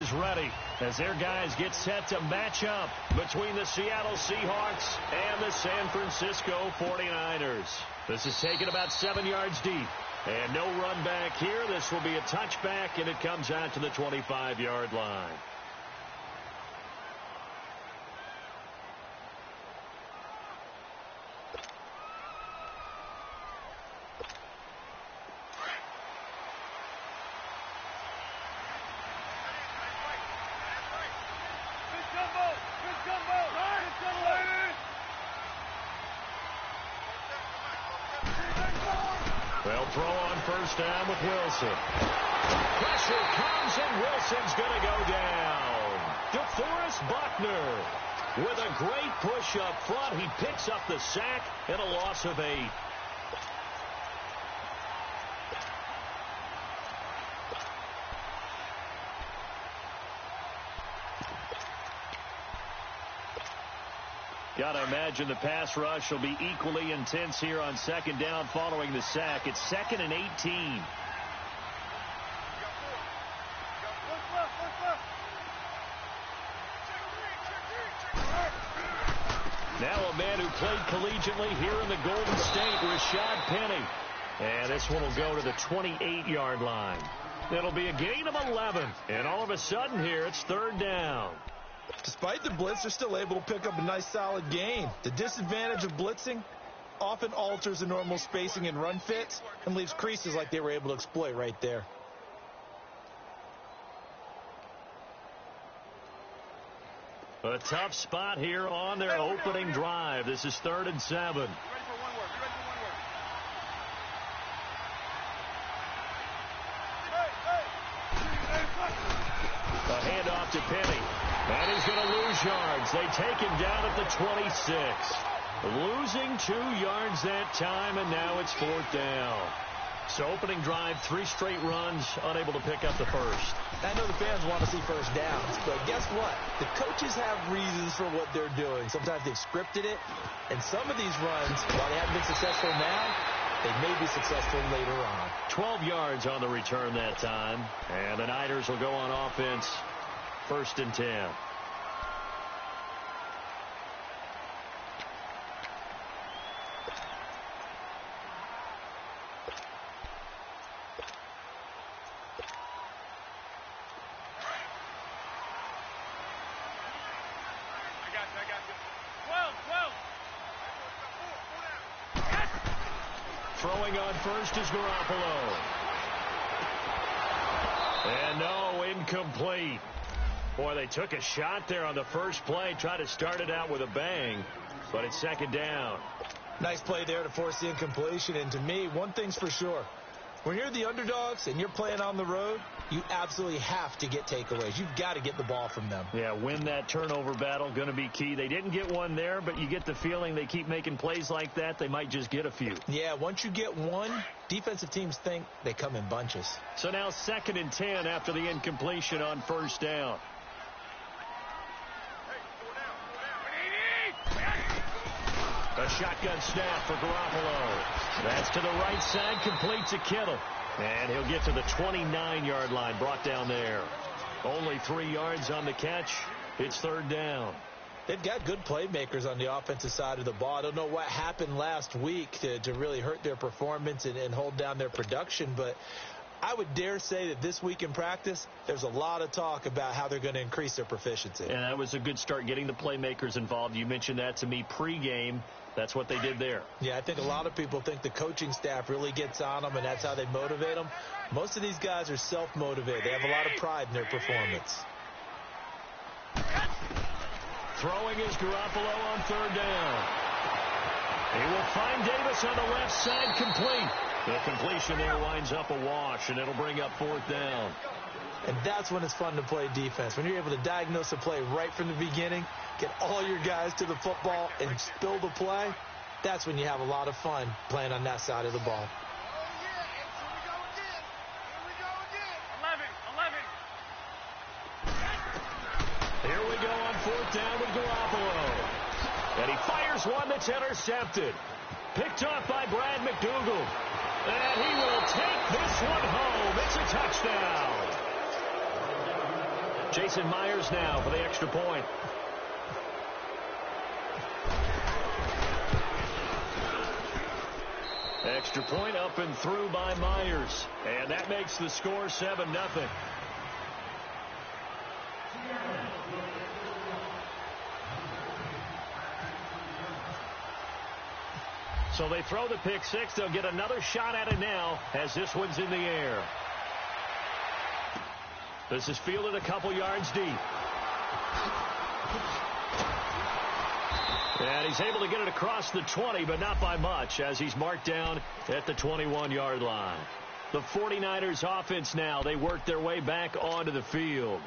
is ready as their guys get set to match up between the Seattle Seahawks and the San Francisco 49ers. This is taken about 7 yards deep. And no run back here. This will be a touchback, and it comes out to the 25-yard line. They'll throw on first down with Wilson. Pressure comes, and Wilson's going to go down. DeForest Buckner with a great push up front. He picks up the sack and a loss of 8. Got to imagine the pass rush will be equally intense here on second down following the sack. It's 2nd and 18. Now a man who played collegiately here in the Golden State, Rashad Penny. And this one will go to the 28-yard line. It'll be a gain of 11. And all of a sudden here, it's 3rd down. Despite the blitz, they're still able to pick up a nice solid gain. The disadvantage of blitzing often alters the normal spacing and run fits and leaves creases like they were able to exploit right there. A tough spot here on their opening drive. This is 3rd and 7. A handoff to Penny. And he's going to lose yards. They take him down at the 26. Losing 2 yards that time, and now it's 4th down. So opening drive, 3 straight runs, unable to pick up the first. I know the fans want to see first downs, but guess what? The coaches have reasons for what they're doing. Sometimes they've scripted it, and some of these runs, while they haven't been successful now, they may be successful later on. 12 yards on the return that time, and the Niners will go on offense, 1st and 10. Throwing on first is Garoppolo. And no, incomplete. Boy, they took a shot there on the first play, tried to start it out with a bang, but it's 2nd down. Nice play there to force the incompletion, and to me, one thing's for sure. When you're the underdogs and you're playing on the road, you absolutely have to get takeaways. You've got to get the ball from them. Yeah, win that turnover battle, going to be key. They didn't get one there, but you get the feeling they keep making plays like that, they might just get a few. Yeah, once you get one, defensive teams think they come in bunches. So now 2nd and 10 after the incompletion on first down. A shotgun snap for Garoppolo. That's to the right side, complete to Kittle. And he'll get to the 29-yard line, brought down there. Only 3 yards on the catch. It's 3rd down. They've got good playmakers on the offensive side of the ball. I don't know what happened last week to really hurt their performance and hold down their production, but I would dare say that this week in practice, there's a lot of talk about how they're going to increase their proficiency. And that was a good start, getting the playmakers involved. You mentioned that to me pregame. That's what they did there. Yeah, I think a lot of people think the coaching staff really gets on them, and that's how they motivate them. Most of these guys are self-motivated. They have a lot of pride in their performance. Throwing is Garoppolo on 3rd down. He will find Davis on the left side, complete. The completion there winds up a wash, and it'll bring up 4th down. And that's when it's fun to play defense. When you're able to diagnose a play right from the beginning, get all your guys to the football and spill the play, that's when you have a lot of fun playing on that side of the ball. Here we go on 4th down with Garoppolo. And he fires one that's intercepted. Picked off by Brad McDougal. And he will take this one home. It's a touchdown. Jason Myers now for the extra point. Extra point up and through by Myers. And that makes the score 7-0. So they throw the pick six. They'll get another shot at it now as this one's in the air. This is fielded a couple yards deep. And he's able to get it across the 20, but not by much, as he's marked down at the 21-yard line. The 49ers offense now, they work their way back onto the field.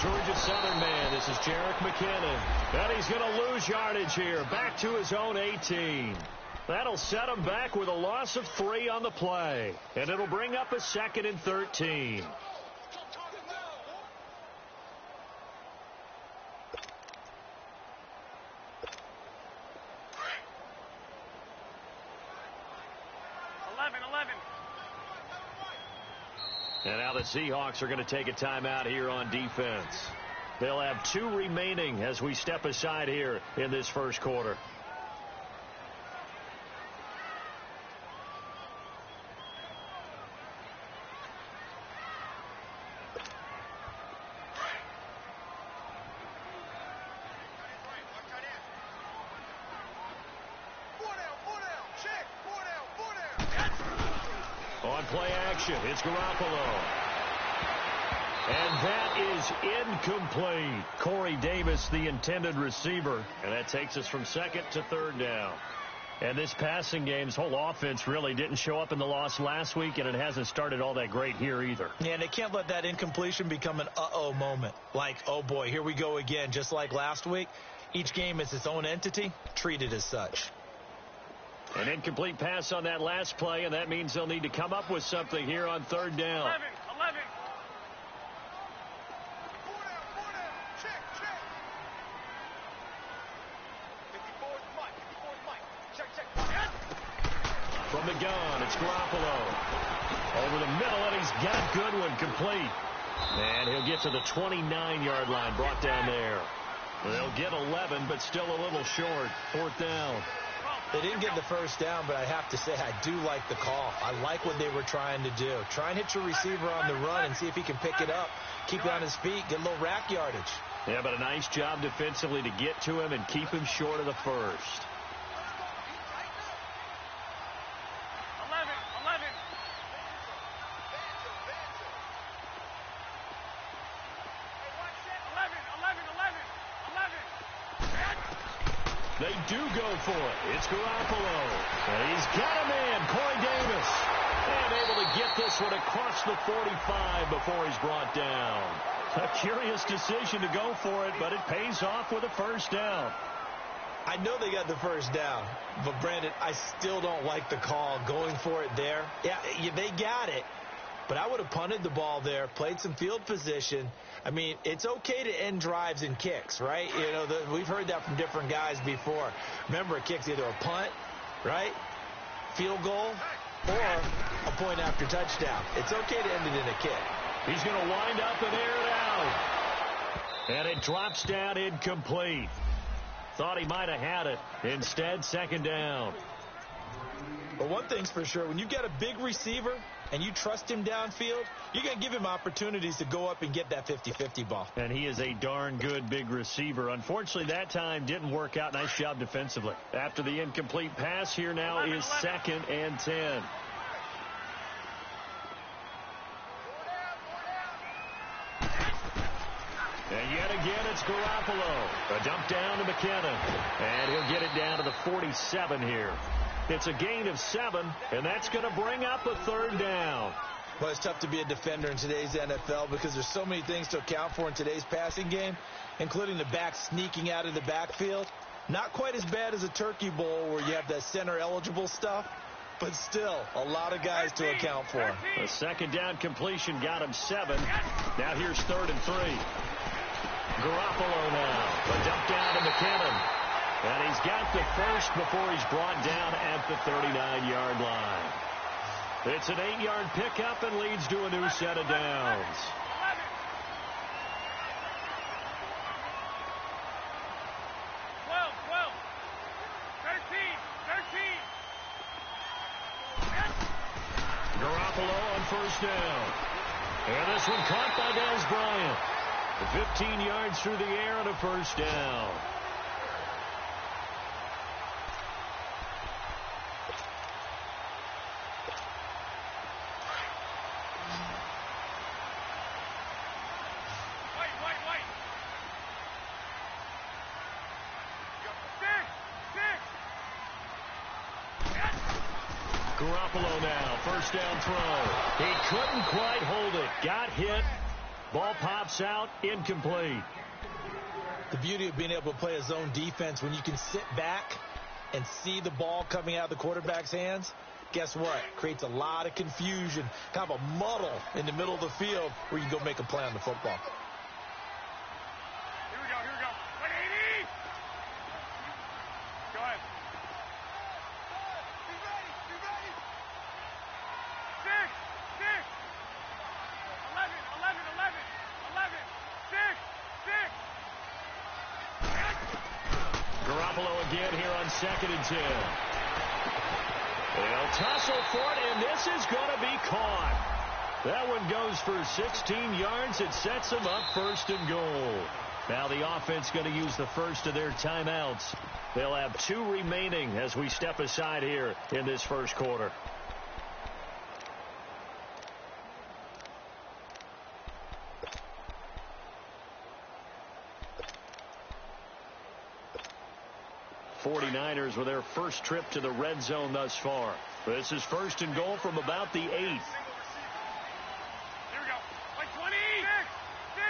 Georgia Southern man, this is Jerick McKinnon. And he's going to lose yardage here, back to his own 18. That'll set him back with a loss of 3 on the play. And it'll bring up a 2nd and 13. And now the Seahawks are going to take a timeout here on defense. They'll have 2 remaining as we step aside here in this first quarter. Play action. It's Garoppolo. And that is incomplete. Corey Davis, the intended receiver. And that takes us from 2nd to 3rd down. And this passing game's whole offense really didn't show up in the loss last week, and it hasn't started all that great here either. Yeah, and they can't let that incompletion become an uh-oh moment. Like, oh boy, here we go again, just like last week. Each game is its own entity, treated as such. An incomplete pass on that last play, and that means they'll need to come up with something here on 3rd down. 11. Check. From the gun, it's Garoppolo. Over the middle, and he's got Goodwin complete. And he'll get to the 29-yard line, brought down there. They'll get 11, but still a little short. 4th down. They didn't get the first down, but I have to say I do like the call. I like what they were trying to do. Try and hit your receiver on the run and see if he can pick it up, keep it on his feet, get a little rack yardage. Yeah, but a nice job defensively to get to him and keep him short of the first. 11. They do go for it. It's Garoppolo. And he's got a man, Corey Davis. And able to get this one across the 45 before he's brought down. A curious decision to go for it, but it pays off with a first down. I know they got the first down, but Brandon, I still don't like the call going for it there. Yeah, they got it, but I would have punted the ball there, played some field position. I mean, it's okay to end drives and kicks, right? You know, we've heard that from different guys before. Remember, a kick's either a punt, right, field goal, or a point after touchdown. It's okay to end it in a kick. He's going to wind up and air it out. And it drops down incomplete. Thought he might have had it. Instead, 2nd down. But one thing's for sure, when you've got a big receiver and you trust him downfield, you're going to give him opportunities to go up and get that 50-50 ball. And he is a darn good big receiver. Unfortunately, that time didn't work out. Nice job defensively. After the incomplete pass, here now is 2nd and 10. And yet again, it's Garoppolo. A dump down to McKinnon. And he'll get it down to the 47 here. It's a gain of 7, and that's going to bring up a 3rd down. Well, it's tough to be a defender in today's NFL because there's so many things to account for in today's passing game, including the back sneaking out of the backfield. Not quite as bad as a turkey bowl where you have that center-eligible stuff, but still a lot of guys to account for. A second down completion got him 7. Now here's 3rd and 3. Garoppolo now. A dump down to McKinnon. And he's got the first before he's brought down at the 39-yard line. It's an 8-yard pickup and leads to a new set of downs. Garoppolo on first down. And this one caught by Dez Bryant. 15 yards through the air and a first down. Garoppolo now, first down throw. He couldn't quite hold it. Got hit. Ball pops out, incomplete. The beauty of being able to play a zone defense when you can sit back and see the ball coming out of the quarterback's hands, guess what? Creates a lot of confusion, kind of a muddle in the middle of the field where you can go make a play on the football. Here we go. 180! Go ahead. Be ready. 6. 11. 6. Garoppolo again here on 2nd and 10. They'll tussle for it, and this is going to be caught. That one goes for 16 yards. It sets them up 1st and goal. Now the offense going to use the first of their timeouts. They'll have 2 remaining as we step aside here in this first quarter. '49ers with their first trip to the red zone thus far. This is 1st and goal from about the 8th. Here we go. 20. 6.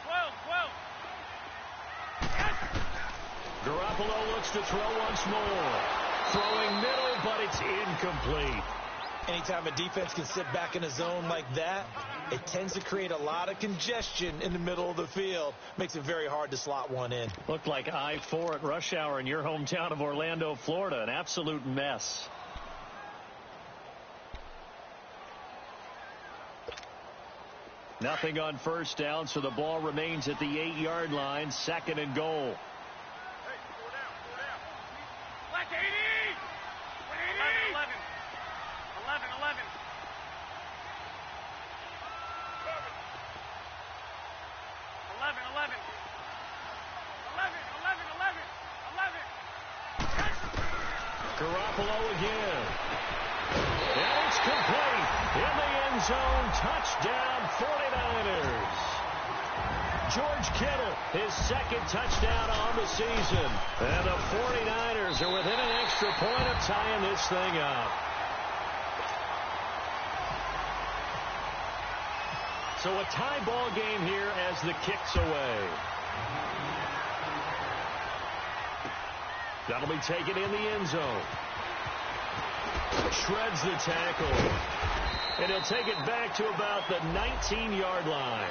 12. Garoppolo looks to throw once more. Throwing middle, but it's incomplete. Anytime a defense can sit back in a zone like that, it tends to create a lot of congestion in the middle of the field. Makes it very hard to slot one in. Looked like I-4 at rush hour in your hometown of Orlando, Florida. An absolute mess. Nothing on first down, so the ball remains at the 8-yard line. 2nd and goal. Hey, 4 down. Black 80! 11. 11. 11. Garoppolo again. And it's complete. In the end zone. Touchdown 49ers. George Kittle, his 2nd touchdown on the season. And the 49ers are within an extra point of tying this thing up. So a tie ball game here as the kick's away. That'll be taken in the end zone. Shreds the tackle. And he'll take it back to about the 19-yard line.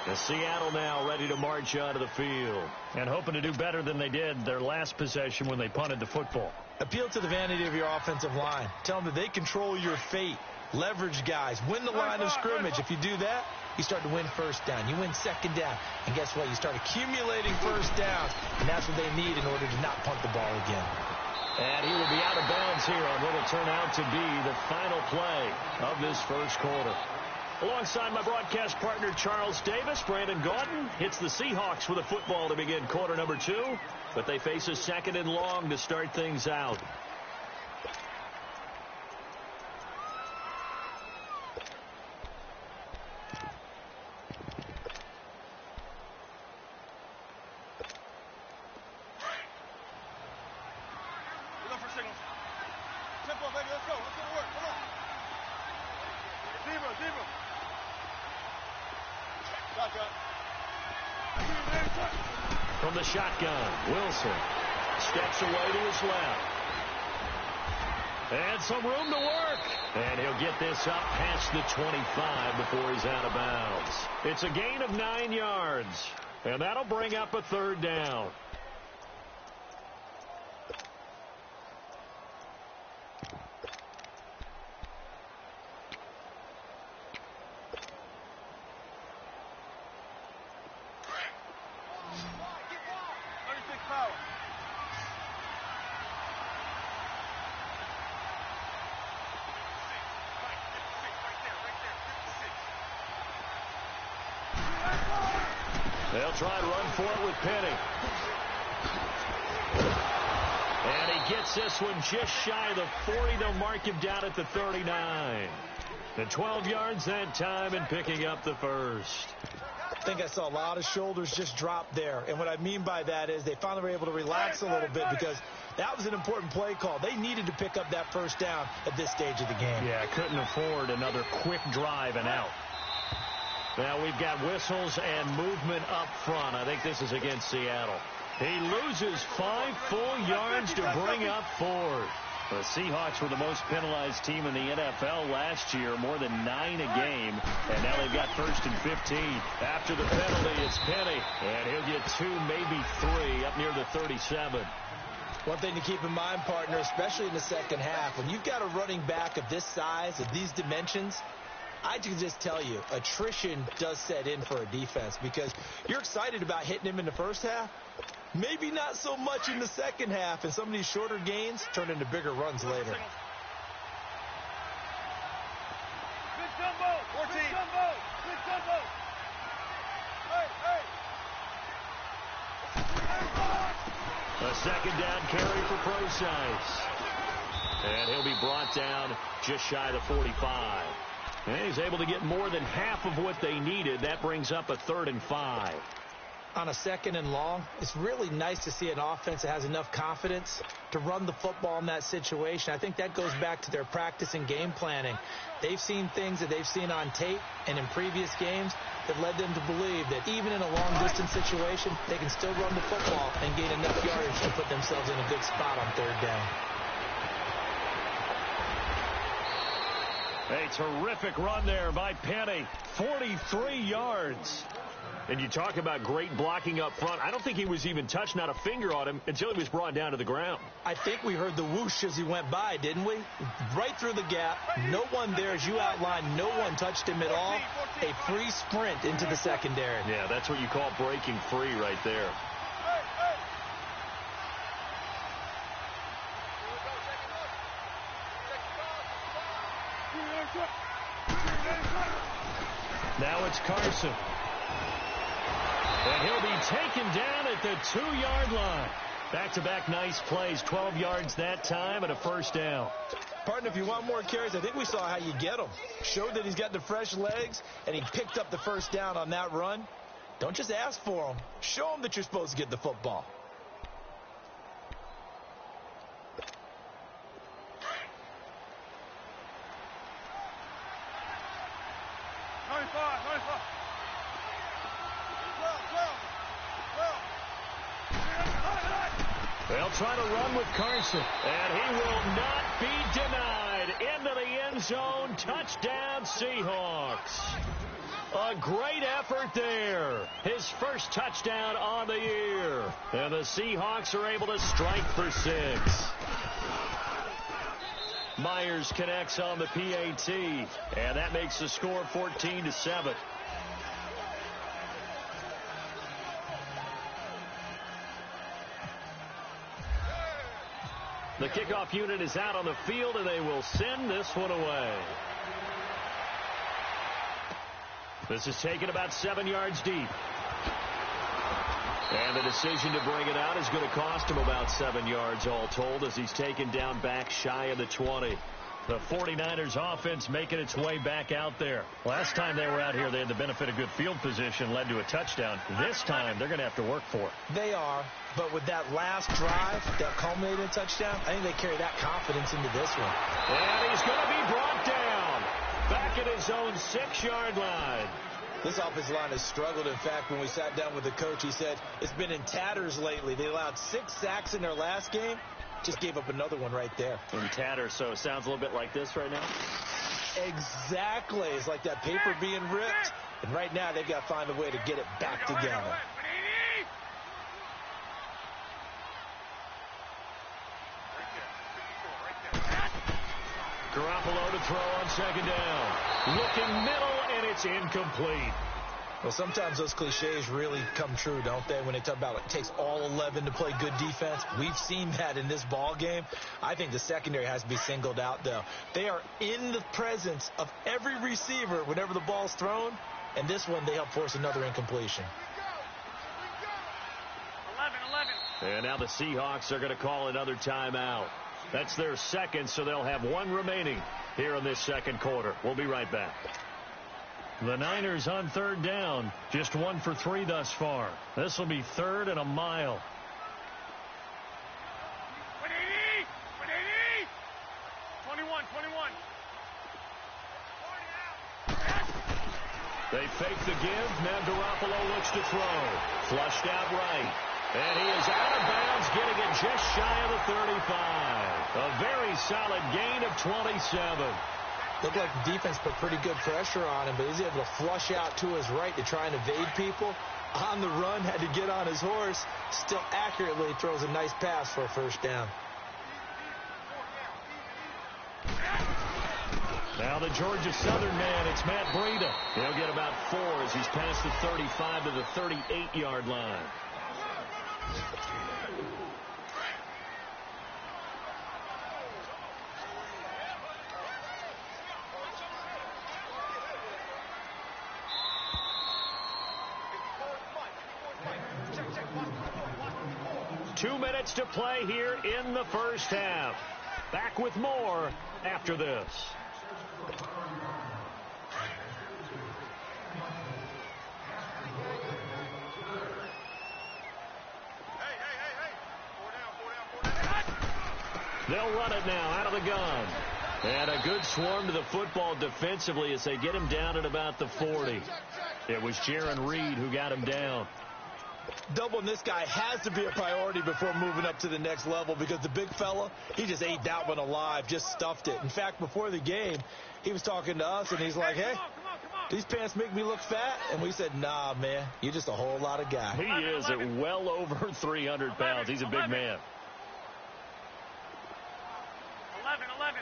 The Seattle now ready to march onto the field. And hoping to do better than they did their last possession when they punted the football. Appeal to the vanity of your offensive line. Tell them that they control your fate. Leverage guys. Win the line of scrimmage. If you do that, you start to win first down. You win 2nd down. And guess what? You start accumulating first downs. And that's what they need in order to not punt the ball again. And he will be out of bounds here on what will turn out to be the final play of this first quarter. Alongside my broadcast partner, Charles Davis, Brandon Gaudin hits the Seahawks with a football to begin quarter number 2. But they face a 2nd and long to start things out. let's go. Let's go to work. Come on. Zebra. Shotgun. From the shotgun, Wilson steps away to his left. And some room to work. And he'll get this up past the 25 before he's out of bounds. It's a gain of 9 yards. And that'll bring up a third down. They'll try and run for it with Penny. And he gets this one just shy of the 40. They'll mark him down at the 39. The 12 yards that time and picking up the first. I think I saw a lot of shoulders just drop there. And what I mean by that is they finally were able to relax a little bit because that was an important play call. They needed to pick up that first down at this stage of the game. Yeah, couldn't afford another quick drive and out. Now we've got whistles and movement up front. I think this is against Seattle. He loses 5 full yards to bring up 4. The Seahawks were the most penalized team in the NFL last year, more than 9 a game. And now they've got 1st and 15. After the penalty, it's Penny. And he'll get 2, maybe 3, up near the 37. One thing to keep in mind, partner, especially in the second half, when you've got a running back of this size, of these dimensions, I can just tell you, attrition does set in for a defense because you're excited about hitting him in the first half. Maybe not so much in the second half, and some of these shorter gains turn into bigger runs later. Good jumbo. 14. Good jumbo. Hey. A second down carry for Procise. And he'll be brought down just shy of the 45. And he's able to get more than half of what they needed. That brings up a 3rd and 5. On a 2nd and long, it's really nice to see an offense that has enough confidence to run the football in that situation. I think that goes back to their practice and game planning. They've seen things that they've seen on tape and in previous games that led them to believe that even in a long-distance situation, they can still run the football and gain enough yardage to put themselves in a good spot on 3rd down. A terrific run there by Penny. 43 yards. And you talk about great blocking up front. I don't think he was even touched, not a finger on him, until he was brought down to the ground. I think we heard the whoosh as he went by, didn't we? Right through the gap. No one there, as you outlined. No one touched him at all. A free sprint into the secondary. Yeah, that's what you call breaking free right there. Now it's Carson. And he'll be taken down at the 2-yard line. Back-to-back nice plays. 12 yards that time and a first down. Partner, if you want more carries, I think we saw how you get them. Showed that he's got the fresh legs, and he picked up the first down on that run. Don't just ask for them. Show them that you're supposed to get the football. They'll try to run with Carson, and he will not be denied. Into the end zone, touchdown Seahawks. A great effort there. His first touchdown on the year. And the Seahawks are able to strike for 6. Myers connects on the PAT, and that makes the score 14-7. The kickoff unit is out on the field, and they will send this one away. This is taken about 7 yards deep. And the decision to bring it out is going to cost him about 7 yards all told as he's taken down back shy of the 20. The 49ers offense making its way back out there. Last time they were out here, they had the benefit of good field position, led to a touchdown. This time, they're going to have to work for it. They are, but with that last drive that culminated in a touchdown, I think they carry that confidence into this one. And he's going to be brought down back at his own 6-yard line. This offensive line has struggled. In fact, when we sat down with the coach, he said it's been in tatters lately. They allowed 6 sacks in their last game. Just gave up another one right there. In tatters, so it sounds a little bit like this right now? Exactly. It's like that paper being ripped. And right now, they've got to find a way to get it back together. Garoppolo to throw on 2nd down. Looking middle, and it's incomplete. Well, sometimes those cliches really come true, don't they? When they talk about it takes all 11 to play good defense. We've seen that in this ball game. I think the secondary has to be singled out, though. They are in the presence of every receiver whenever the ball's thrown. And this one, they help force another incompletion. 11. And now the Seahawks are going to call another timeout. That's their second, so they'll have one remaining here in this second quarter. We'll be right back. The Niners on 3rd down, just 1 for 3 thus far. This will be 3rd and a mile. 21. They fake the give. Now Garoppolo looks to throw. Flushed out right. And he is out of bounds, getting it just shy of the 35. A very solid gain of 27. Looked like the defense put pretty good pressure on him, but he's able to flush out to his right to try and evade people. On the run, had to get on his horse. Still accurately throws a nice pass for a 1st down. Now the Georgia Southern man, it's Matt Breida. He'll get about 4 as he's past the 35 to the 38-yard line. Two minutes to play here in the first half. Back with more after this. They'll run it now out of the gun. And a good swarm to the football defensively as they get him down at about the 40. It was Jaron Reed who got him down. Doubling this guy has to be a priority before moving up to the next level because the big fella, he just ate that one alive, just stuffed it. In fact, before the game, he was talking to us, and he's like, hey, these pants make me look fat? And we said, nah, man, you're just a whole lot of guy. He is at well over 300 pounds. He's a big man. 11.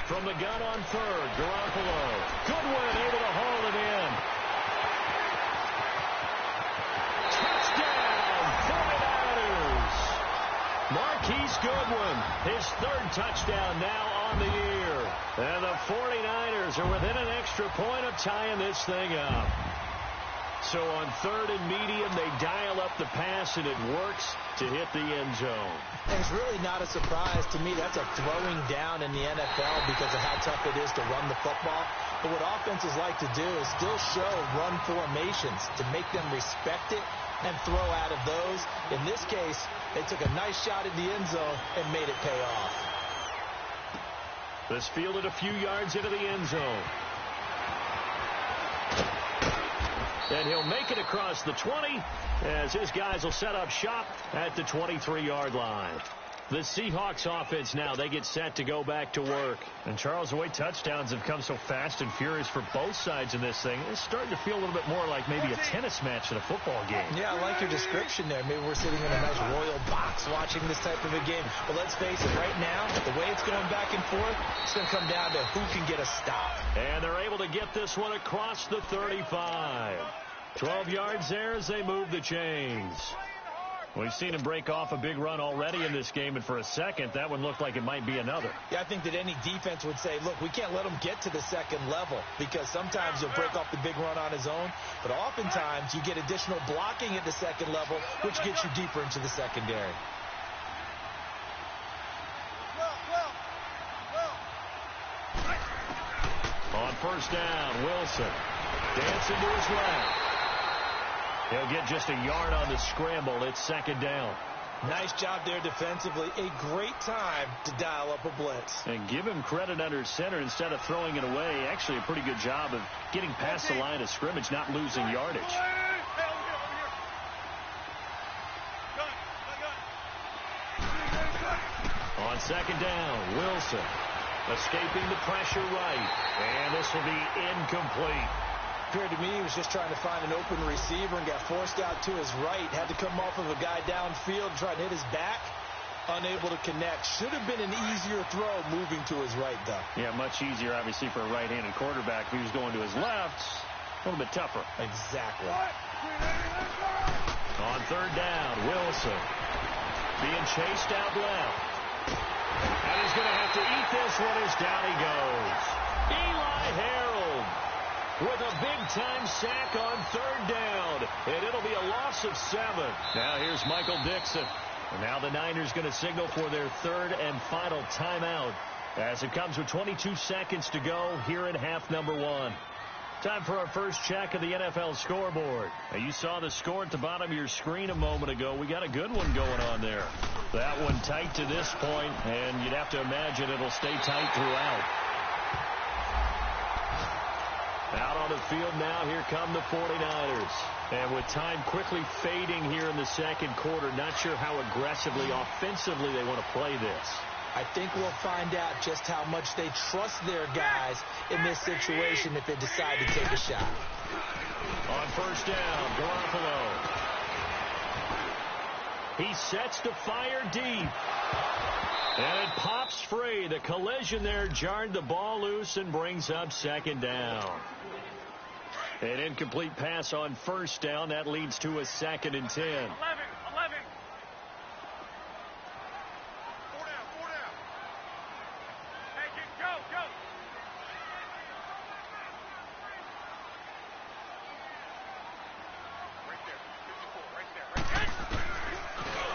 From the gun on 3rd, Garoppolo. Goodwin able to haul it in. Touchdown, 49ers. Marquise Goodwin, his 3rd touchdown now on the year. And the 49ers are within an extra point of tying this thing up. So on 3rd and medium, they dial up the pass, and it works to hit the end zone. And it's really not a surprise to me. That's a throwing down in the NFL because of how tough it is to run the football. But what offenses like to do is still show run formations to make them respect it and throw out of those. In this case, they took a nice shot at the end zone and made it pay off. This fielded a few yards into the end zone. And he'll make it across the 20 as his guys will set up shop at the 23-yard line. The Seahawks offense now, they get set to go back to work. And Charles, the way touchdowns have come so fast and furious for both sides in this thing, it's starting to feel a little bit more like maybe a tennis match in a football game. Yeah, I like your description there. Maybe we're sitting in a nice royal box watching this type of a game. But let's face it, right now, the way it's going back and forth, it's going to come down to who can get a stop. And they're able to get this one across the 35. 12 yards there as they move the chains. We've seen him break off a big run already in this game, and for a second, that one looked like it might be another. Yeah, I think that any defense would say, look, we can't let him get to the second level, because sometimes he'll break off the big run on his own, but oftentimes you get additional blocking at the second level, which gets you deeper into the secondary. On first down, Wilson dancing to his left. He'll get just a yard on the scramble. It's second down. Nice job there defensively. A great time to dial up a blitz. And give him credit under center instead of throwing it away. Actually a pretty good job of getting past the line of scrimmage, not losing yardage. On second down, Wilson escaping the pressure right. And this will be incomplete. Appeared to me he was just trying to find an open receiver and got forced out to his right. Had to come off of a guy downfield, try to hit his back. Unable to connect. Should have been an easier throw moving to his right, though. Yeah, much easier, obviously, for a right-handed quarterback. If he was going to his left, a little bit tougher. Exactly. On third down, Wilson being chased out left. And he's going to have to eat this one as down he goes. Eli Harold with a big-time sack on third down. And it'll be a loss of 7. Now here's Michael Dixon. And now the Niners going to signal for their third and final timeout as it comes with 22 seconds to go here in half number 1. Time for our first check of the NFL scoreboard. Now, you saw the score at the bottom of your screen a moment ago. We got a good one going on there. That one tight to this point, and you'd have to imagine it'll stay tight throughout. Out on the field now, here come the 49ers. And with time quickly fading here in the second quarter, not sure how aggressively, offensively they want to play this. I think we'll find out just how much they trust their guys in this situation if they decide to take a shot. On first down, Garoppolo. He sets to fire deep. And it pops free. The collision there jarred the ball loose and brings up second down. An incomplete pass on first down. That leads to a 2nd and 10. 11.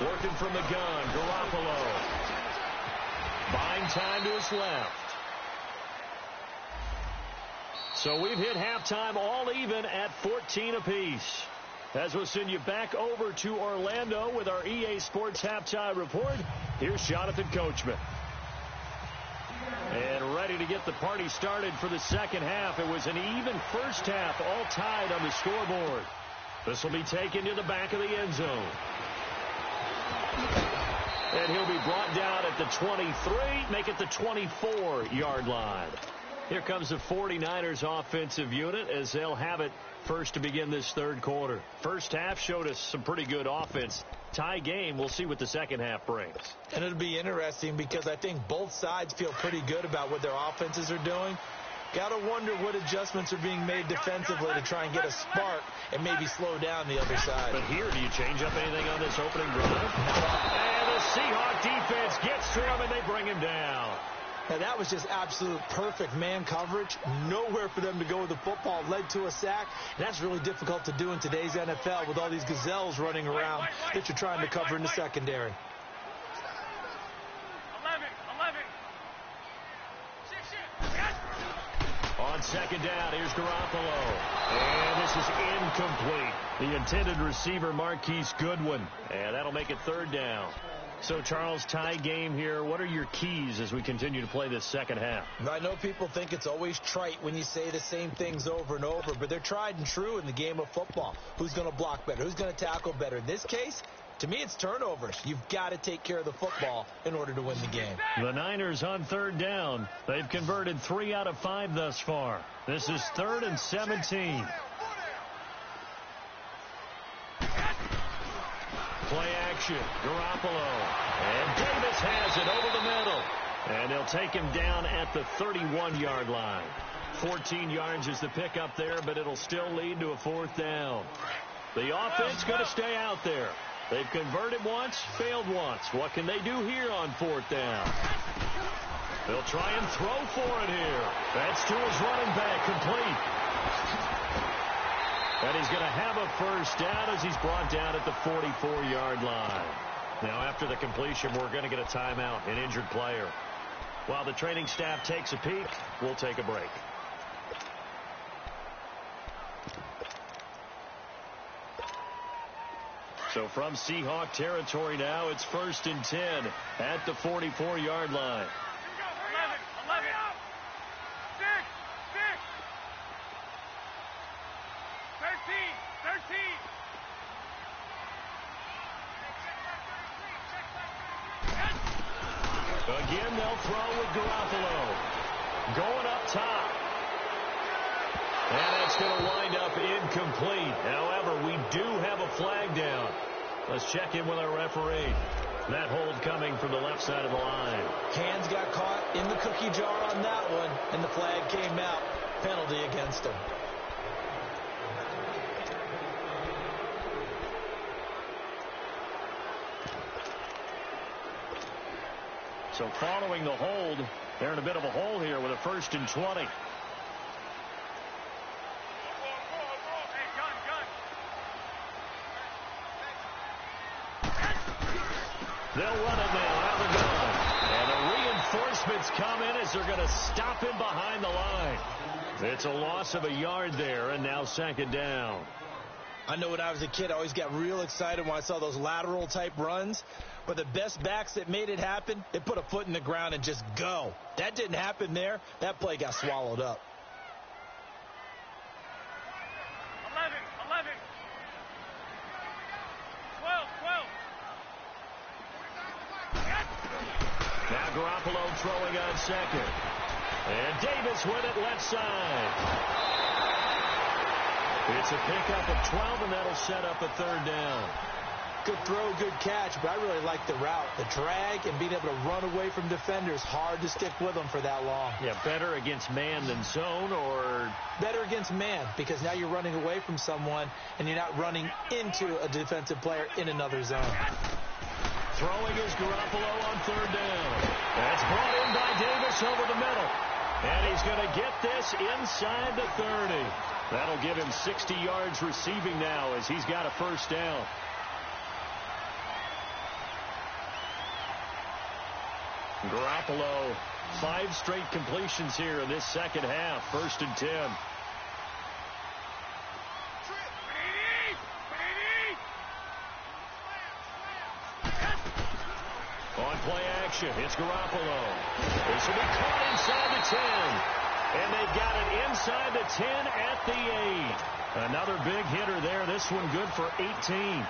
Working from the gun, Garoppolo. Buying time to his left. So we've hit halftime all even at 14 apiece. As we'll send you back over to Orlando with our EA Sports Halftime Report, here's Jonathan Coachman. And ready to get the party started for the second half. It was an even first half, all tied on the scoreboard. This will be taken to the back of the end zone. And he'll be brought down at the 23, make it the 24-yard line. Here comes the 49ers offensive unit as they'll have it first to begin this third quarter. First half showed us some pretty good offense. Tie game, we'll see what the second half brings. And it'll be interesting because I think both sides feel pretty good about what their offenses are doing. Got to wonder what adjustments are being made defensively to try and get a spark and maybe slow down the other side. But here, do you change up anything on this opening drive? And the Seahawk defense gets to him, and they bring him down. Now, that was just absolute perfect man coverage. Nowhere for them to go with the football. Led to a sack. And that's really difficult to do in today's NFL with all these gazelles running around that you're trying to cover in the secondary. 11. On second down, here's Garoppolo. And this is incomplete. The intended receiver, Marquise Goodwin. And that'll make it third down. So, Charles, tie game here. What are your keys as we continue to play this second half? I know people think it's always trite when you say the same things over and over, but they're tried and true in the game of football. Who's going to block better? Who's going to tackle better? In this case, to me, it's turnovers. You've got to take care of the football in order to win the game. The Niners on third down. They've converted 3 out of 5 thus far. This is 3rd and 17. Play action. Garoppolo. And Davis has it over the middle. And they'll take him down at the 31-yard line. 14 yards is the pickup there, but it'll still lead to a 4th down. The offense going to stay out there. They've converted once, failed once. What can they do here on 4th down? They'll try and throw for it here. That's to his running back, complete. And he's going to have a first down as he's brought down at the 44-yard line. Now, after the completion, we're going to get a timeout, an injured player. While the training staff takes a peek, we'll take a break. So from Seahawk territory now, it's 1st and 10 at the 44-yard line. 11. 6. 13. Again, they'll throw with Garoppolo. Going up top. And it's going to wind up incomplete. However, we do have a flag down. Let's check in with our referee. That hold coming from the left side of the line. Hands got caught in the cookie jar on that one, and the flag came out. Penalty against him. So following the hold, they're in a bit of a hole here with a 1st and 20. Hey, gun. They'll run it now out of the gun. And the reinforcements come in as they're going to stop him behind the line. It's a loss of a yard there, and now 2nd down. I know when I was a kid, I always got real excited when I saw those lateral-type runs. But the best backs that made it happen, they put a foot in the ground and just go. That didn't happen there. That play got swallowed up. 11. 12. Now Garoppolo throwing on 2nd. And Davis with it left side. It's a pickup of 12, and that'll set up a 3rd down. Good throw, good catch, but I really like the route. The drag and being able to run away from defenders. Hard to stick with them for that long. Yeah, better against man than zone, or? Better against man, because now you're running away from someone, and you're not running into a defensive player in another zone. Throwing is Garoppolo on 3rd down. That's brought in by Davis over the middle. And he's going to get this inside the 30. That'll give him 60 yards receiving now as he's got a 1st down. Garoppolo, 5 straight completions here in this 2nd half. 1st and 10. On play action, it's Garoppolo. This will be caught inside the 10. And they've got it inside the 10 at the 8. Another big hitter there. This one good for 18.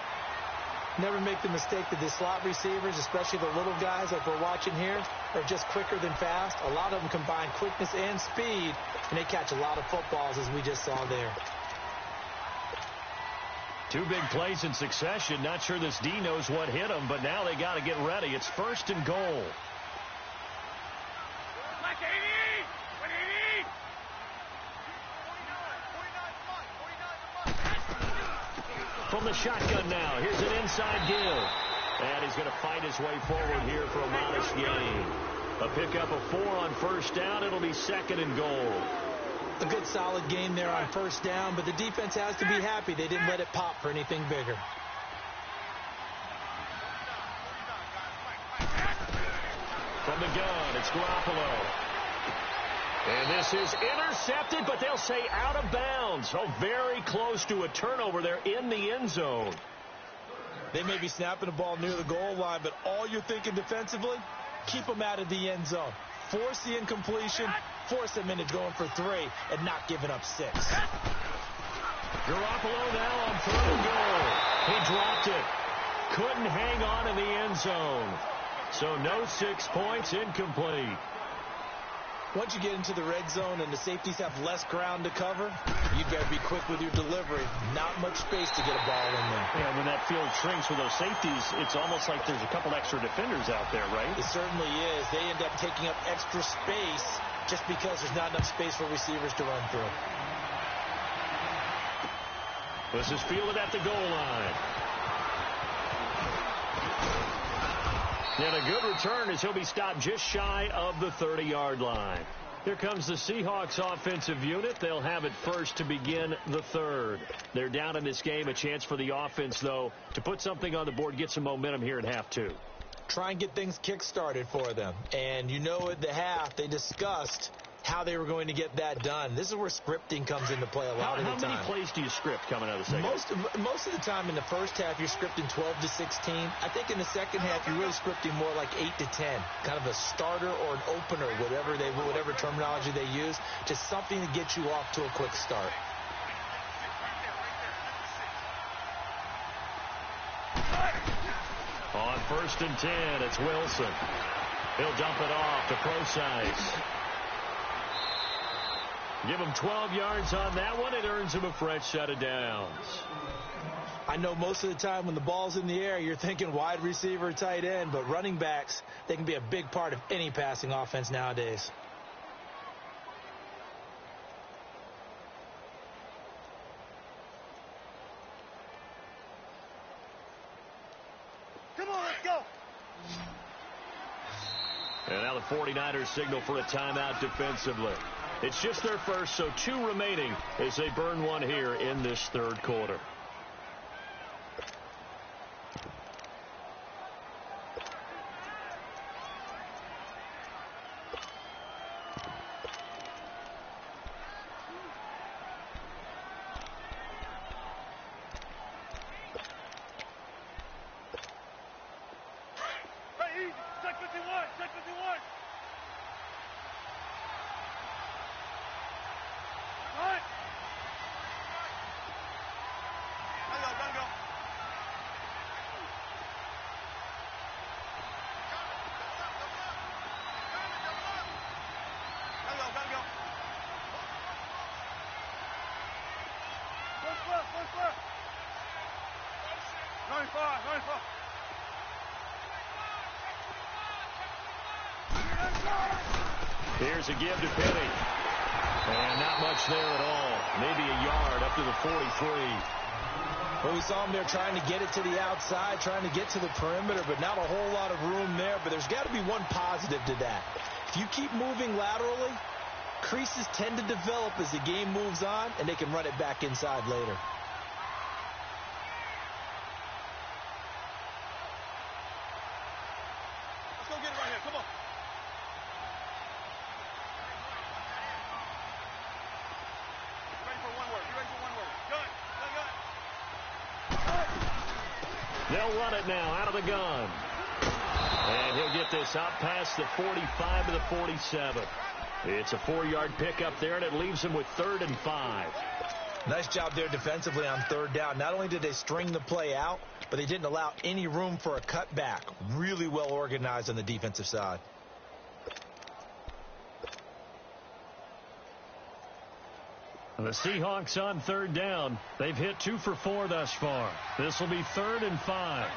Never make the mistake that the slot receivers, especially the little guys like we're watching here, are just quicker than fast. A lot of them combine quickness and speed, and they catch a lot of footballs, as we just saw there. 2 big plays in succession. Not sure this D knows what hit them, but now they got to get ready. It's 1st and goal. Like 80! 180! 49, From the shotgun now, here's an inside give. And he's going to fight his way forward here for a modest gain. A pickup of 4 on 1st down. It'll be 2nd and goal. A good solid game there on 1st down, but the defense has to be happy they didn't let it pop for anything bigger. From the gun, it's Garoppolo. And this is intercepted, but they'll say out of bounds. Oh, very close to a turnover there in the end zone. They may be snapping the ball near the goal line, but all you're thinking defensively, keep them out of the end zone. Force the incompletion, force them into going for 3, and not giving up 6. Garoppolo now on 3rd and goal. He dropped it. Couldn't hang on in the end zone. So no 6 points, incomplete. Once you get into the red zone and the safeties have less ground to cover, you better be quick with your delivery. Not much space to get a ball in there. Yeah, when that field shrinks with those safeties, it's almost like there's a couple extra defenders out there, right? It certainly is. They end up taking up extra space just because there's not enough space for receivers to run through. This is fielded at the goal line. And a good return as he'll be stopped just shy of the 30-yard line. Here comes the Seahawks offensive unit. They'll have it first to begin the third. They're down in this game. A chance for the offense, though, to put something on the board, get some momentum here at half two. Try and get things kick-started for them. And you know at the half, they discussed how they were going to get that done. This is where scripting comes into play a lot of the time. How many plays do you script coming out of the second? Most of the time in the first half, you're scripting 12 to 16. I think in the second half, you're really scripting more like 8 to 10. Kind of a starter or an opener, whatever terminology they use. Just something to get you off to a quick start. On 1st and 10, it's Wilson. He'll dump it off to Procise. Give him 12 yards on that one. It earns him a fresh set of downs. I know most of the time when the ball's in the air, you're thinking wide receiver, tight end, but running backs, they can be a big part of any passing offense nowadays. Come on, let's go. And now the 49ers signal for a timeout defensively. It's just their first, so 2 remaining as they burn one here in this third quarter. Hey, easy. Check 51. Check 51. Right. Gotta go. Gotta go. First left. 95. Here's a give to Penny. And not much there at all. Maybe a yard up to the 43. Well, we saw him there trying to get it to the outside, trying to get to the perimeter, but not a whole lot of room there. But there's got to be one positive to that. If you keep moving laterally, creases tend to develop as the game moves on, and they can run it back inside later. Let's go get it right here. Come on. Ready for one word. You ready for one word? Gun. They'll run it now out of the gun. And he'll get this out past the 45 to the 47. It's a 4-yard pickup there, and it leaves him with 3rd and 5. Nice job there defensively on 3rd down. Not only did they string the play out, but they didn't allow any room for a cutback. Really well organized on the defensive side. The Seahawks on 3rd down. They've hit 2 for 4 thus far. This will be 3rd and 5.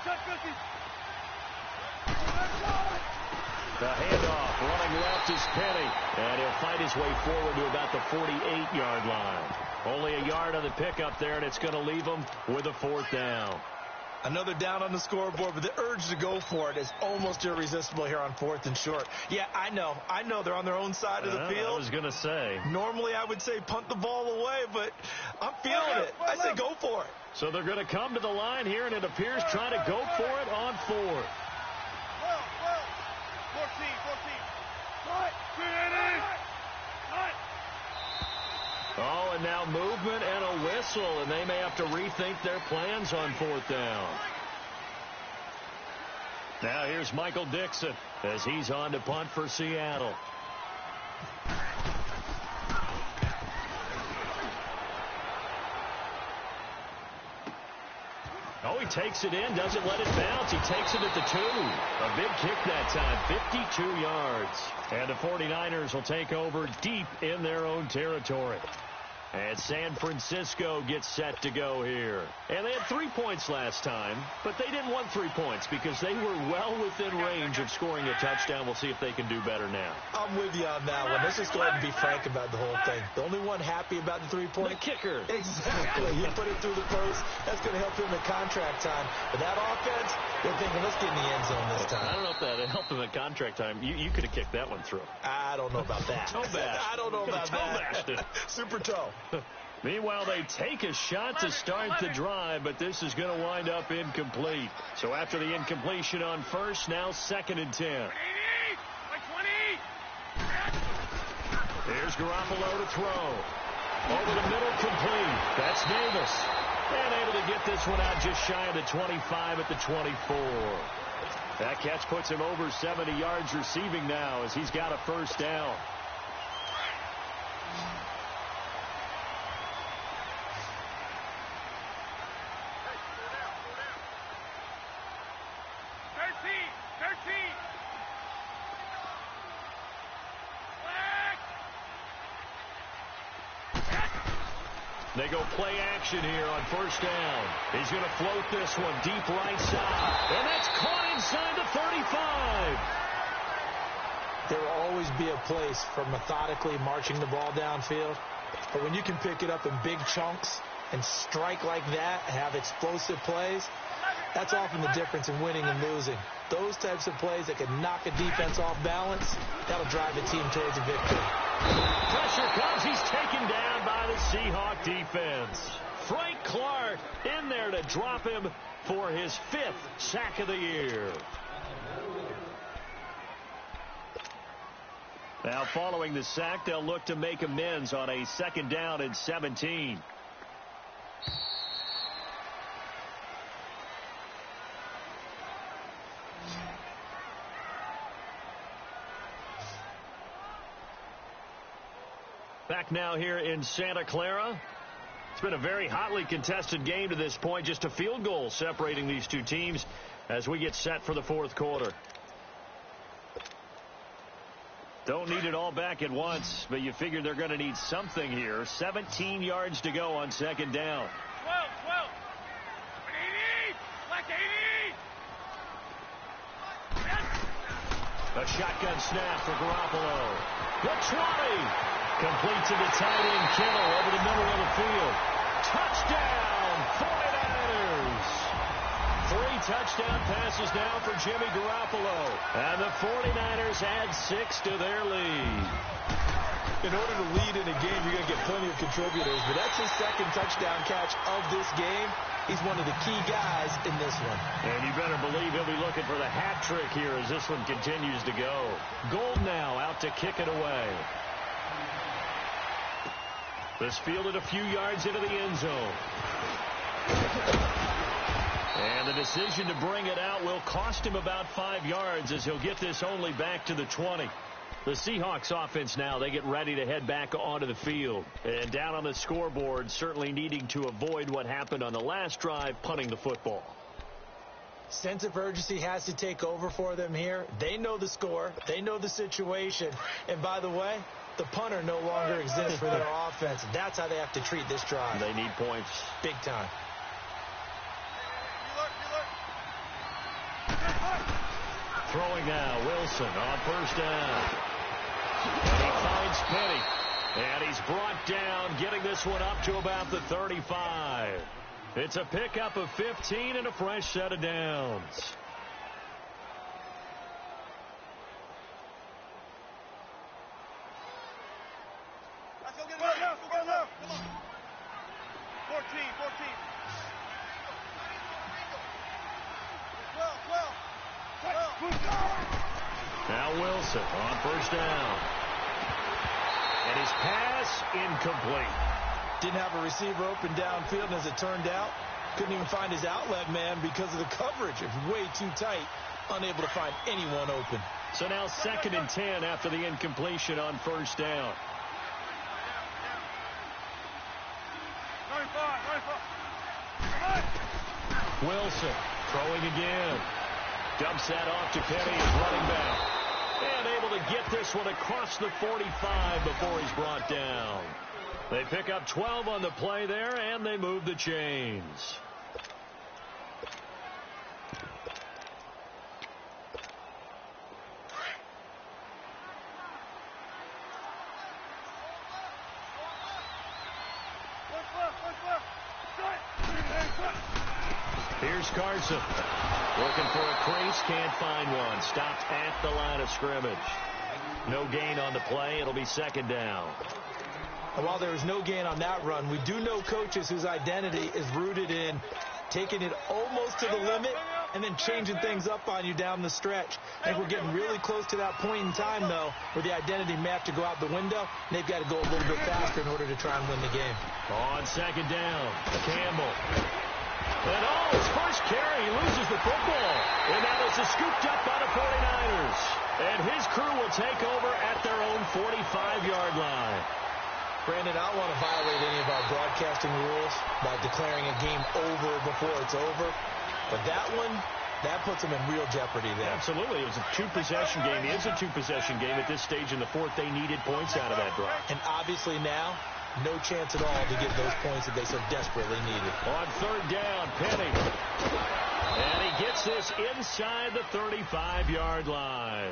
Check 50. The handoff running left is Penny. And he'll fight his way forward to about the 48-yard line. Only a yard on the pickup there, and it's going to leave him with a 4th down. Another down on the scoreboard, but the urge to go for it is almost irresistible here on 4th and short. Yeah, I know they're on their own side of the field. I was going to say. Normally I would say punt the ball away, but I'm feeling it. I say go for it. So they're going to come to the line here, and it appears trying to go for it on 4th. 14. Cut. Oh, and now movement and a whistle, and they may have to rethink their plans on 4th down. Now here's Michael Dixon as he's on to punt for Seattle. Oh, he takes it in, doesn't let it bounce. He takes it at the 2. A big kick that time, 52 yards. And the 49ers will take over deep in their own territory. And San Francisco gets set to go here. And they had 3 points last time, but they didn't want 3 points because they were well within range of scoring a touchdown. We'll see if they can do better now. I'm with you on that one. Let's just go ahead and be frank about the whole thing. The only one happy about the 3-point? The kicker. Exactly. He put it through the post. That's going to help him at contract time. But that offense, they're thinking, let's get in the end zone this time. I don't know if that helped him at contract time. You could have kicked that one through. I don't know about that. Toe bash. I don't know about that. Super toe. Meanwhile, they take a shot to start the drive, but this is going to wind up incomplete. So after the incompletion on first, now 2nd and 10. Here's Garoppolo to throw. Over the middle, complete. That's Davis. And able to get this one out just shy of the 25 at the 24. That catch puts him over 70 yards receiving now as he's got a first down. They go play action here on first down. He's going to float this one deep right side. And that's caught inside the 35. There will always be a place for methodically marching the ball downfield. But when you can pick it up in big chunks and strike like that, have explosive plays, that's often the difference in winning and losing. Those types of plays that can knock a defense off balance, that'll drive the team towards a victory. Pressure comes. He's taken down by the Seahawk defense. Frank Clark in there to drop him for his 5th sack of the year. Now following the sack, they'll look to make amends on a 2nd down and 17. Back now here in Santa Clara. It's been a very hotly contested game to this point. Just a field goal separating these two teams as we get set for the 4th quarter. Don't need it all back at once, but you figure they're going to need something here. 17 yards to go on 2nd down. 12. 80. A shotgun snap for Garoppolo. The 20. Complete to the tight end, Kittle, over the middle of the field. Touchdown, 49ers. 3 touchdown passes now for Jimmy Garoppolo. And the 49ers add 6 to their lead. In order to lead in a game, you're going to get plenty of contributors, but that's his 2nd touchdown catch of this game. He's one of the key guys in this one. And you better believe he'll be looking for the hat trick here as this one continues to go. Gold now out to kick it away. This fielded a few yards into the end zone. And the decision to bring it out will cost him about 5 yards as he'll get this only back to the 20. The Seahawks offense now, they get ready to head back onto the field. And down on the scoreboard, certainly needing to avoid what happened on the last drive, punting the football. Sense of urgency has to take over for them here. They know the score. They know the situation. And by the way, the punter no longer exists for their offense. That's how they have to treat this drive. They need points. Big time. Throwing now, Wilson on first down. And he finds Penny. And he's brought down, getting this one up to about the 35. It's a pickup of 15 and a fresh set of downs. Go. Come on. 14. Now Wilson on first down. And his pass incomplete. Didn't have a receiver open downfield, and as it turned out, couldn't even find his outlet man because of the coverage. It was way too tight, unable to find anyone open. So now 2nd and 10 after the incompletion on first down. 95. Wilson throwing again. Dumps that off to Penny as running back. And able to get this one across the 45 before he's brought down. They pick up 12 on the play there, and they move the chains. Here's Carson. Looking for a crease, can't find one. Stopped at the line of scrimmage. No gain on the play. It'll be second down. And while there was no gain on that run, we do know coaches whose identity is rooted in taking it almost to the limit and then changing things up on you down the stretch. I think we're getting really close to that point in time, though, where the identity may have to go out the window, and they've got to go a little bit faster in order to try and win the game. On second down, Campbell. And his first carry, he loses the football. And now this is scooped up by the 49ers. And his crew will take over at their own 45-yard line. Brandon, I don't want to violate any of our broadcasting rules by declaring a game over before it's over. But that one, that puts them in real jeopardy there. Absolutely. It was a two-possession game. It is a two-possession game at this stage in the fourth. They needed points out of that drive. And obviously now, no chance at all to get those points that they so desperately needed. On third down, Penny. And he gets this inside the 35-yard line.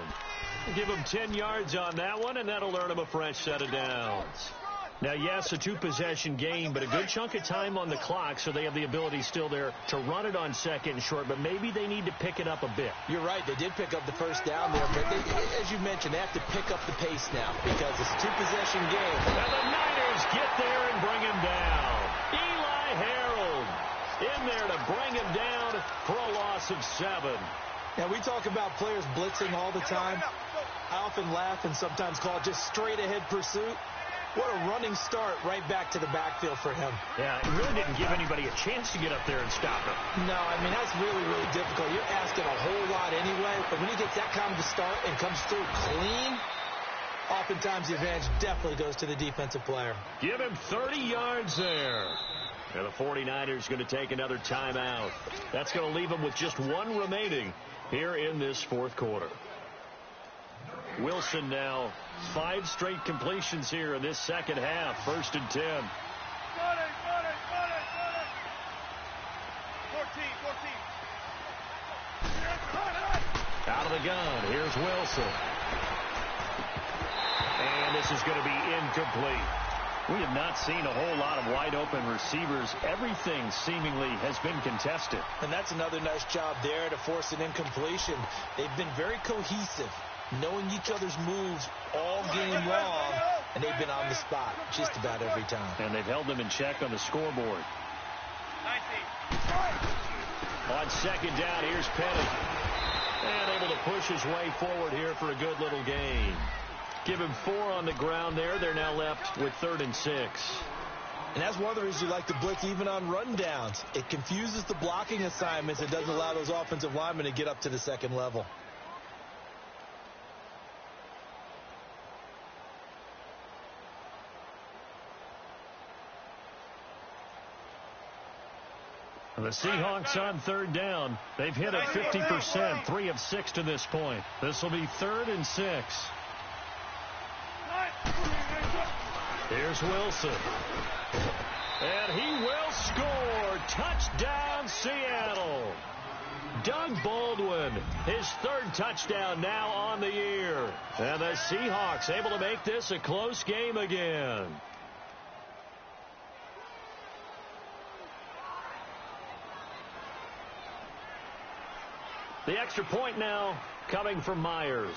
Give him 10 yards on that one, and that'll earn him a fresh set of downs. Now, yes, a two-possession game, but a good chunk of time on the clock, so they have the ability still there to run it on second and short, but maybe they need to pick it up a bit. You're right. They did pick up the first down there, but they, as you mentioned, they have to pick up the pace now because it's a two-possession game. And the Niners get there and bring him down. Eli Harold in there to bring him down for a loss of 7. Now, we talk about players blitzing all the time. I often laugh and sometimes call it just straight-ahead pursuit. What a running start right back to the backfield for him. Yeah, it really didn't give anybody a chance to get up there and stop him. No, I mean, that's really, really difficult. You're asking a whole lot anyway, but when he gets that kind of a start and comes through clean, oftentimes the advantage definitely goes to the defensive player. Give him 30 yards there. And the 49ers going to take another timeout. That's going to leave them with just one remaining here in this fourth quarter. Wilson now 5 straight completions here in this second half. 1st and 10. 14. Out of the gun. Here's Wilson. And this is going to be incomplete. We have not seen a whole lot of wide-open receivers. Everything seemingly has been contested. And that's another nice job there to force an incompletion. They've been very cohesive, knowing each other's moves all game long, and they've been on the spot just about every time. And they've held them in check on the scoreboard. 19. On second down, here's Penny. And able to push his way forward here for a good little gain. Give him 4 on the ground there. They're now left with 3rd and 6. And that's one of the reasons you like to blitz even on rundowns. It confuses the blocking assignments. It doesn't allow those offensive linemen to get up to the second level. The Seahawks on 3rd down. They've hit it 50%, 3 of 6 to this point. This will be 3rd and 6. Here's Wilson. And he will score. Touchdown, Seattle. Doug Baldwin, his 3rd touchdown now on the year. And the Seahawks able to make this a close game again. The extra point now coming from Myers.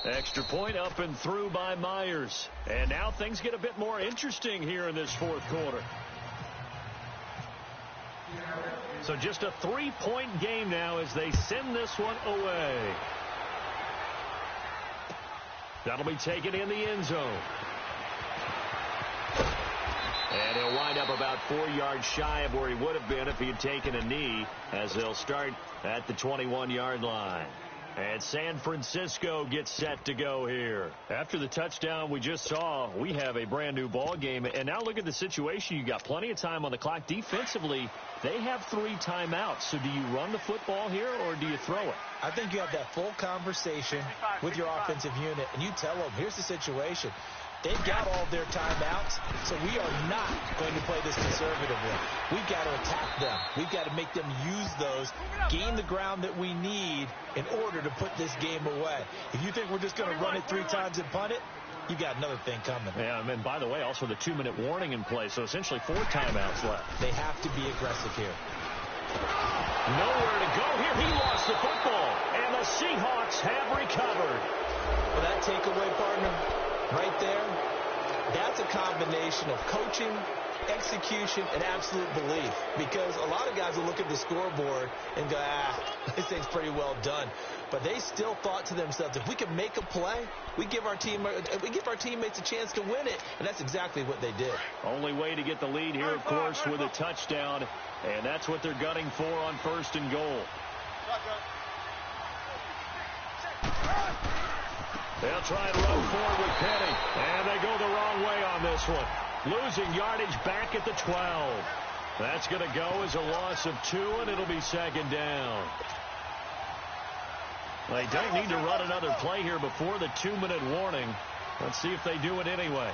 Extra point up and through by Myers. And now things get a bit more interesting here in this fourth quarter. So just a 3-point game now as they send this one away. That'll be taken in the end zone. And he'll wind up about 4 yards shy of where he would have been if he had taken a knee, as they'll start at the 21-yard line. And San Francisco gets set to go here. After the touchdown we just saw, we have a brand new ball game. And now look at the situation. You got plenty of time on the clock. Defensively, they have 3 timeouts. So do you run the football here or do you throw it? I think you have that full conversation with your offensive unit, and you tell them, here's the situation. They've got all their timeouts, so we are not going to play this conservatively. We've got to attack them. We've got to make them use those, gain the ground that we need in order to put this game away. If you think we're just going to run it 3 times and punt it, you got another thing coming. Yeah, and by the way, also the 2-minute warning in play, so essentially 4 timeouts left. They have to be aggressive here. Nowhere to go here. He lost the football, and the Seahawks have recovered. Well, that takeaway, partner, right there, that's a combination of coaching, execution, and absolute belief. Because a lot of guys will look at the scoreboard and go, this thing's pretty well done. But they still thought to themselves, if we can make a play, we give our teammates a chance to win it. And that's exactly what they did. Only way to get the lead here, of course, with a touchdown. And that's what they're gunning for on 1st and goal. They'll try and run forward with Penny. And they go the wrong way on this one. Losing yardage back at the 12. That's going to go as a loss of 2, and it'll be 2nd down. They don't need to run another play here before the 2-minute warning. Let's see if they do it anyway.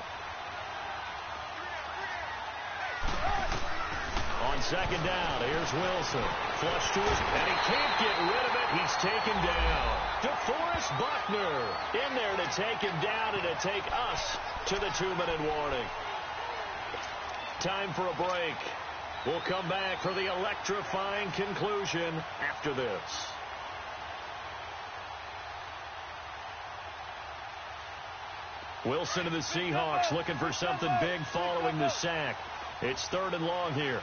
On 2nd down, here's Wilson. Flush to his, and he can't get rid of it. He's taken down. DeForest Buckner in there to take him down and to take us to the 2-minute warning. Time for a break. We'll come back for the electrifying conclusion after this. Wilson and the Seahawks looking for something big following the sack. It's 3rd and long here.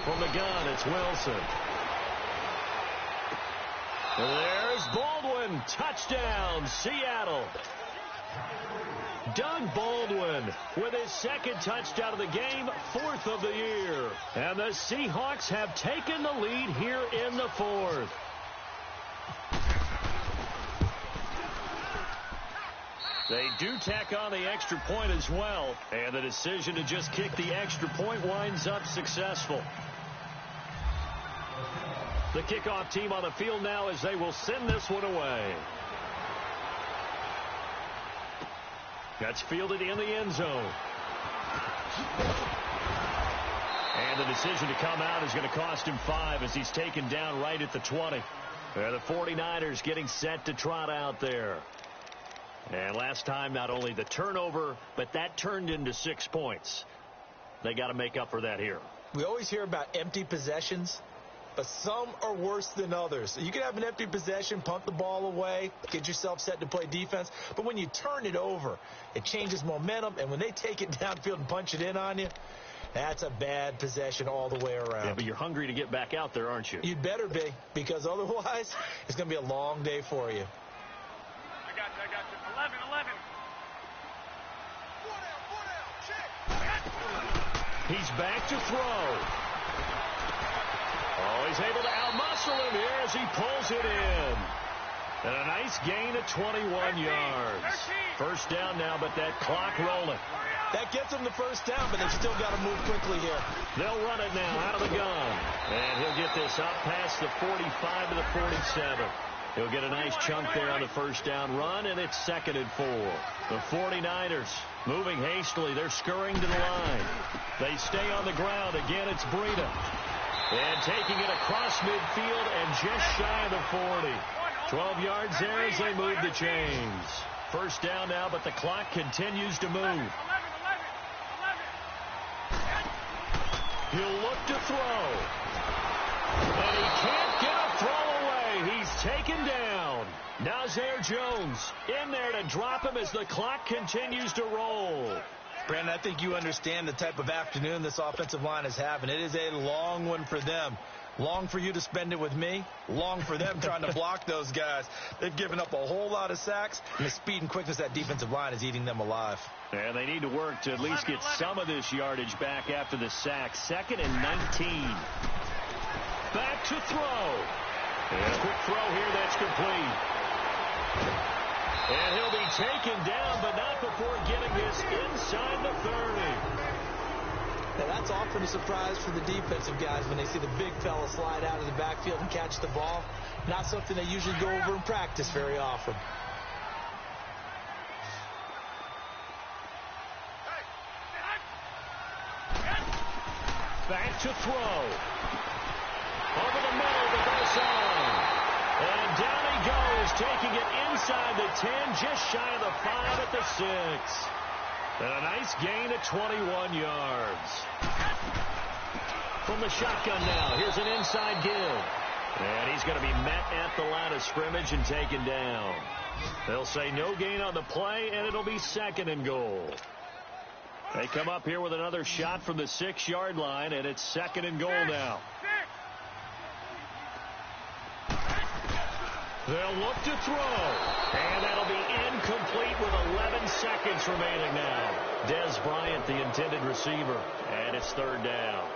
From the gun, it's Wilson. There's Baldwin. Touchdown, Seattle. Doug Baldwin with his 2nd touchdown of the game, 4th of the year. And the Seahawks have taken the lead here in the 4th. They do tack on the extra point as well. And the decision to just kick the extra point winds up successful. The kickoff team on the field now as they will send this one away. That's fielded in the end zone. And the decision to come out is going to cost him 5 as he's taken down right at the 20. The 49ers getting set to trot out there. And last time, not only the turnover, but that turned into 6 points. They got to make up for that here. We always hear about empty possessions, but some are worse than others. You can have an empty possession, punt the ball away, get yourself set to play defense. But when you turn it over, it changes momentum. And when they take it downfield and punch it in on you, that's a bad possession all the way around. Yeah, but you're hungry to get back out there, aren't you? You'd better be, because otherwise it's going to be a long day for you. I got you. 11. He's back to throw. Oh, he's able to outmuscle him here as he pulls it in. And a nice gain of 21 yards. 1st down now, but that clock rolling. That gets them the 1st down, but they've still got to move quickly here. They'll run it now out of the gun. And he'll get this up past the 45 to the 47. He'll get a nice chunk there on the 1st down run, and it's 2nd and 4. The 49ers moving hastily. They're scurrying to the line. They stay on the ground. Again, it's Breida. And taking it across midfield and just shy of the 40. 12 yards there as they move the chains. 1st down now, but the clock continues to move. He'll look to throw. And he can't get a throw away. He's taken down. Nazir Jones in there to drop him as the clock continues to roll. Brandon, I think you understand the type of afternoon this offensive line is having. It is a long one for them. Long for you to spend it with me. Long for them trying to block those guys. They've given up a whole lot of sacks, and the speed and quickness of that defensive line is eating them alive. And they need to work to at least get some of this yardage back after the sack. 2nd and 19. Back to throw. And a quick throw here that's complete. And he'll be taken down, but not before getting this inside the 30. Now, that's often a surprise for the defensive guys when they see the big fella slide out of the backfield and catch the ball. Not something they usually go over in practice very often. Back to throw. Over the middle, the goal line. And down he goes, taking it inside the 10, just shy of the 5 at the 6. And a nice gain of 21 yards. From the shotgun now, here's an inside give. And he's going to be met at the line of scrimmage and taken down. They'll say no gain on the play, and it'll be 2nd and goal. They come up here with another shot from the 6-yard line, and it's 2nd and goal now. They'll look to throw. And that'll be incomplete with 11 seconds remaining now. Des Bryant, the intended receiver. And it's 3rd down.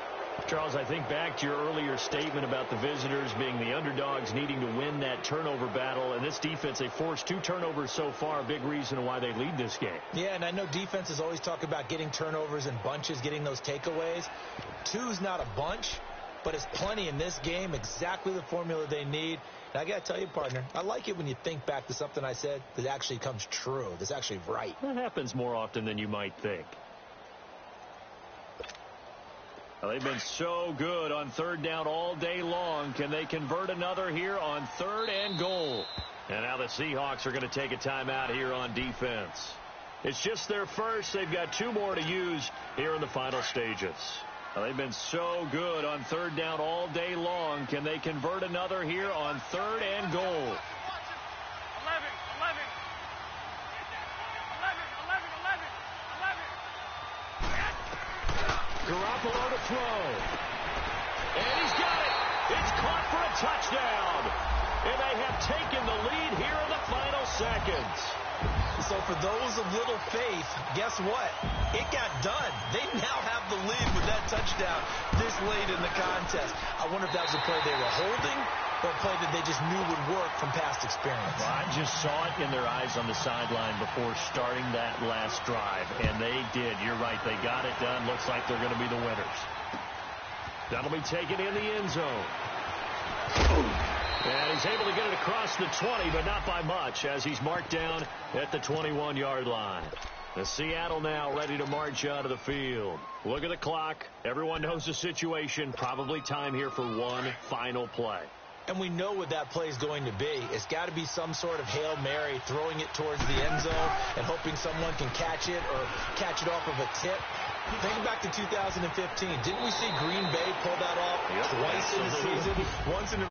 Charles, I think back to your earlier statement about the visitors being the underdogs needing to win that turnover battle. And this defense, they forced 2 turnovers so far. A big reason why they lead this game. Yeah, and I know defenses always talk about getting turnovers in bunches, getting those takeaways. 2's not a bunch, but it's plenty in this game. Exactly the formula they need. And I got to tell you, partner, I like it when you think back to something I said that actually comes true, that's actually right. That happens more often than you might think. Well, they've been so good on 3rd down all day long. Can they convert another here on 3rd and goal? And now the Seahawks are going to take a timeout here on defense. It's just their first. They've got 2 more to use here in the final stages. Well, they've been so good on 3rd down all day long. Can they convert another here on 3rd and goal? 11. Garoppolo to throw. And he's got it. It's caught for a touchdown. And they have taken the lead here in the final seconds. So for those of little faith, guess what? It got done. They now have the lead with that touchdown this late in the contest. I wonder if that was a play they were holding or a play that they just knew would work from past experience. Well, I just saw it in their eyes on the sideline before starting that last drive, and they did. You're right. They got it done. Looks like they're going to be the winners. That'll be taken in the end zone. And he's able to get it across the 20, but not by much, as he's marked down at the 21-yard line. The Seattle now ready to march out of the field. Look at the clock. Everyone knows the situation. Probably time here for one final play. And we know what that play is going to be. It's got to be some sort of Hail Mary, throwing it towards the end zone and hoping someone can catch it or catch it off of a tip. Think back to 2015. Didn't we see Green Bay pull that off twice in the season? Once in a